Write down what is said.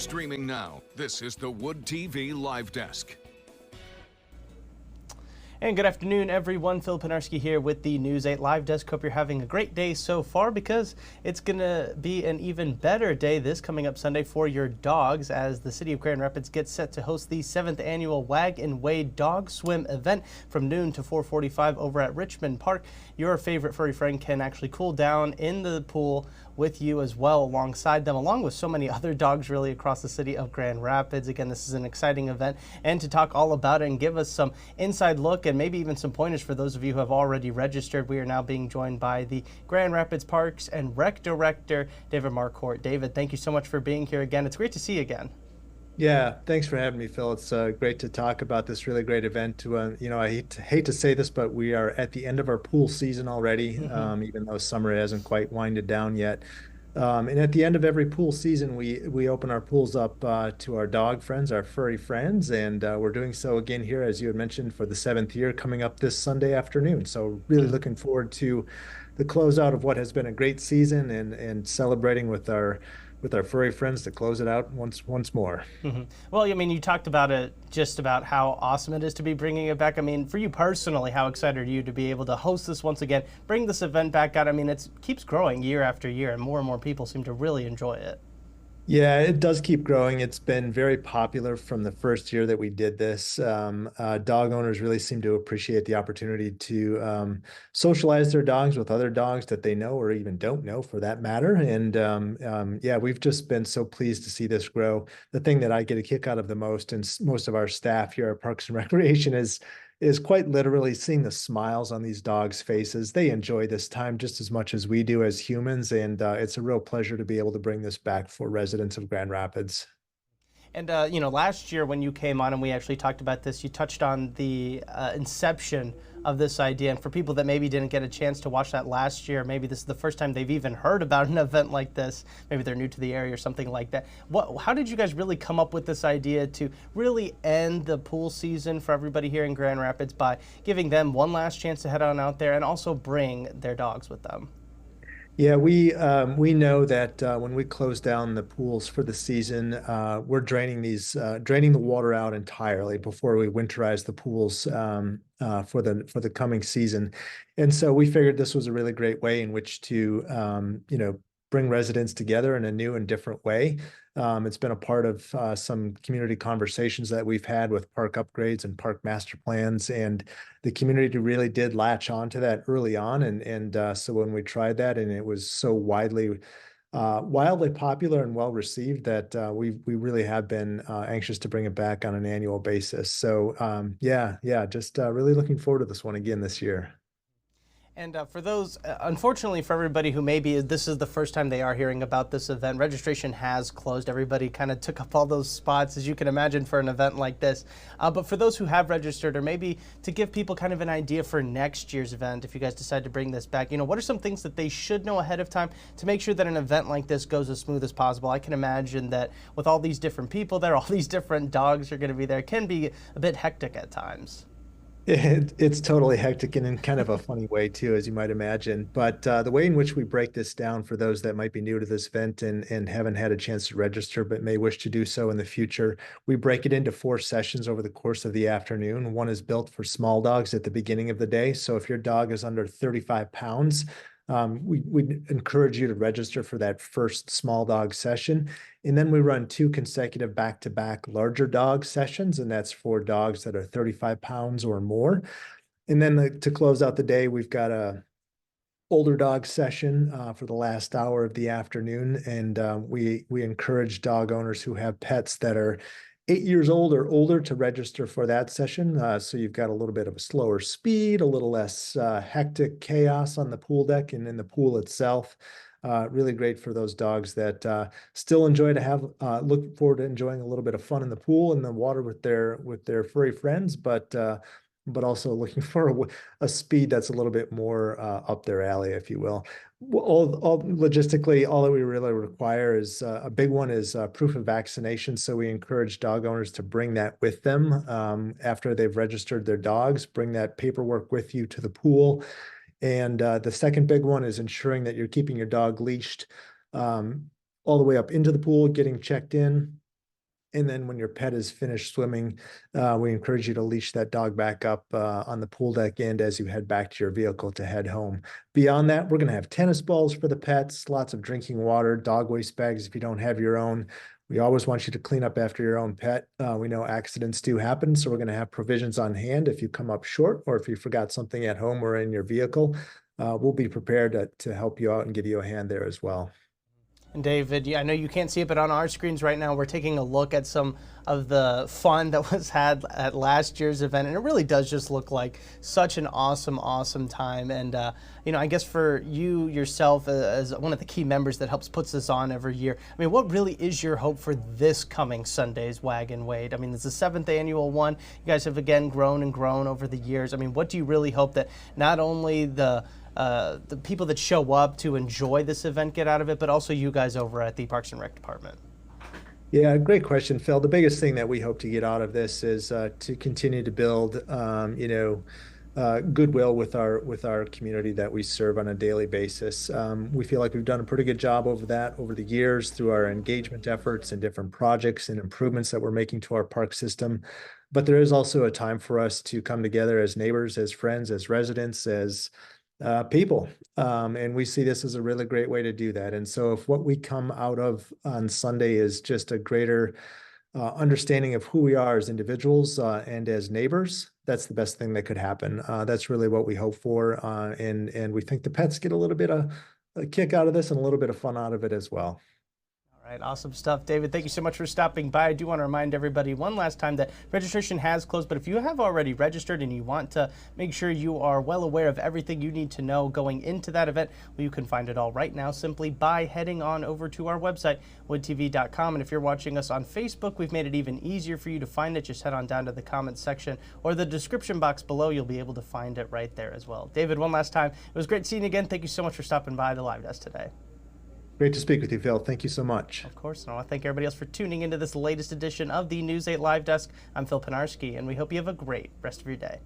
Streaming now, this is the Wood TV Live Desk. And good afternoon, everyone. Phil Pinarski here with the News 8 Live Desk. Hope you're having a great day so far, because it's going to be an even better day this coming up Sunday for your dogs, as the city of Grand Rapids gets set to host the 7th annual Wag and Wade Dog Swim event from noon to 4:45 over at Richmond Park. Your favorite furry friend can actually cool down in the pool with you as well alongside them, along with so many other dogs really across the city of Grand Rapids. Again, this is an exciting event, and to talk all about it and give us some inside look and maybe even some pointers for those of you who have already registered, we are now being joined by the Grand Rapids Parks and Rec Director, David Marcourt. David, thank you so much for being here again. It's great to see you again. Yeah, thanks for having me, Phil. It's great to talk about this really great event. I hate to say this, but we are at the end of our pool season already, even though summer hasn't quite winded down yet. And at the end of every pool season, we open our pools up to our dog friends, our furry friends, and we're doing so again here, as you had mentioned, for the 7th year coming up this Sunday afternoon. So really looking forward to the closeout of what has been a great season and celebrating with our furry friends to close it out once more. Well, I mean, you talked about it, just about how awesome it is to be bringing it back. I mean, for you personally, how excited are you to be able to host this once again, bring this event back out? I mean, it keeps growing year after year, and more people seem to really enjoy it. Yeah, it does keep growing. It's been very popular from the first year that we did this. Dog owners really seem to appreciate the opportunity to socialize their dogs with other dogs that they know or even don't know, for that matter. And yeah, we've just been so pleased to see this grow. The thing that I get a kick out of the most, and most of our staff here at Parks and Recreation, is quite literally seeing the smiles on these dogs' faces. They enjoy this time just as much as we do as humans, and it's a real pleasure to be able to bring this back for residents of Grand Rapids. And, last year when you came on and we actually talked about this, you touched on the inception of this idea. And for people that maybe didn't get a chance to watch that last year, maybe this is the first time they've even heard about an event like this. Maybe they're new to the area or something like that. How did you guys really come up with this idea to really end the pool season for everybody here in Grand Rapids by giving them one last chance to head on out there and also bring their dogs with them? Yeah, we know that when we close down the pools for the season, we're draining the water out entirely before we winterize the pools for the coming season. And so we figured this was a really great way in which to bring residents together in a new and different way. It's been a part of some community conversations that we've had with park upgrades and park master plans, and the community really did latch on to that early on. And so when we tried that, and it was so wildly popular and well received, that we really have been anxious to bring it back on an annual basis. So just really looking forward to this one again this year. And for those, unfortunately for everybody who maybe this is the first time they are hearing about this event, registration has closed. Everybody kind of took up all those spots, as you can imagine, for an event like this. But for those who have registered, or maybe to give people kind of an idea for next year's event, if you guys decide to bring this back, what are some things that they should know ahead of time to make sure that an event like this goes as smooth as possible? I can imagine that with all these different people there, all these different dogs are going to be there, it can be a bit hectic at times. It's totally hectic and in kind of a funny way too, as you might imagine. But the way in which we break this down for those that might be new to this event and haven't had a chance to register but may wish to do so in the future, we break it into 4 sessions over the course of the afternoon. One is built for small dogs at the beginning of the day. So if your dog is under 35 pounds, we encourage you to register for that first small dog session. And then we run 2 consecutive back-to-back larger dog sessions, and that's for dogs that are 35 pounds or more. And then to close out the day, we've got a older dog session for the last hour of the afternoon. And we encourage dog owners who have pets that are 8 years old or older to register for that session. So you've got a little bit of a slower speed, a little less hectic chaos on the pool deck and in the pool itself. Really great for those dogs that still enjoy to have look forward to enjoying a little bit of fun in the pool and the water with their furry friends, but also looking for a speed that's a little bit more up their alley, if you will. Logistically, all that we really require is a big one is proof of vaccination. So we encourage dog owners to bring that with them after they've registered their dogs. Bring that paperwork with you to the pool. And the second big one is ensuring that you're keeping your dog leashed all the way up into the pool, getting checked in. And then when your pet is finished swimming, we encourage you to leash that dog back up on the pool deck end as you head back to your vehicle to head home. Beyond that, we're going to have tennis balls for the pets, lots of drinking water, dog waste bags if you don't have your own. We always want you to clean up after your own pet. We know accidents do happen, so we're going to have provisions on hand if you come up short or if you forgot something at home or in your vehicle. We'll be prepared to help you out and give you a hand there as well. And David, I know you can't see it, but on our screens right now, we're taking a look at some of the fun that was had at last year's event. And it really does just look like such an awesome, awesome time. And, I guess for you yourself as one of the key members that helps puts this on every year, I mean, what really is your hope for this coming Sunday's Wag and Wade? I mean, it's the 7th annual one. You guys have, again, grown and grown over the years. I mean, what do you really hope that not only the people that show up to enjoy this event get out of it, but also you guys over at the Parks and Rec Department? Yeah, great question, Phil. The biggest thing that we hope to get out of this is to continue to build, goodwill with our community that we serve on a daily basis. We feel like we've done a pretty good job over the years through our engagement efforts and different projects and improvements that we're making to our park system. But there is also a time for us to come together as neighbors, as friends, as residents, as people. And we see this as a really great way to do that. And so if what we come out of on Sunday is just a greater understanding of who we are as individuals and as neighbors, that's the best thing that could happen. That's really what we hope for. And we think the pets get a little bit of a kick out of this and a little bit of fun out of it as well. All right, awesome stuff. David, thank you so much for stopping by. I do want to remind everybody one last time that registration has closed, but if you have already registered and you want to make sure you are well aware of everything you need to know going into that event, well, you can find it all right now simply by heading on over to our website, woodtv.com. And if you're watching us on Facebook, we've made it even easier for you to find it. Just head on down to the comments section or the description box below. You'll be able to find it right there as well. David, one last time, it was great seeing you again. Thank you so much for stopping by the live desk today. Great to speak with you, Phil. Thank you so much. Of course, and I want to thank everybody else for tuning into this latest edition of the News 8 Live Desk. I'm Phil Pinarski, and we hope you have a great rest of your day.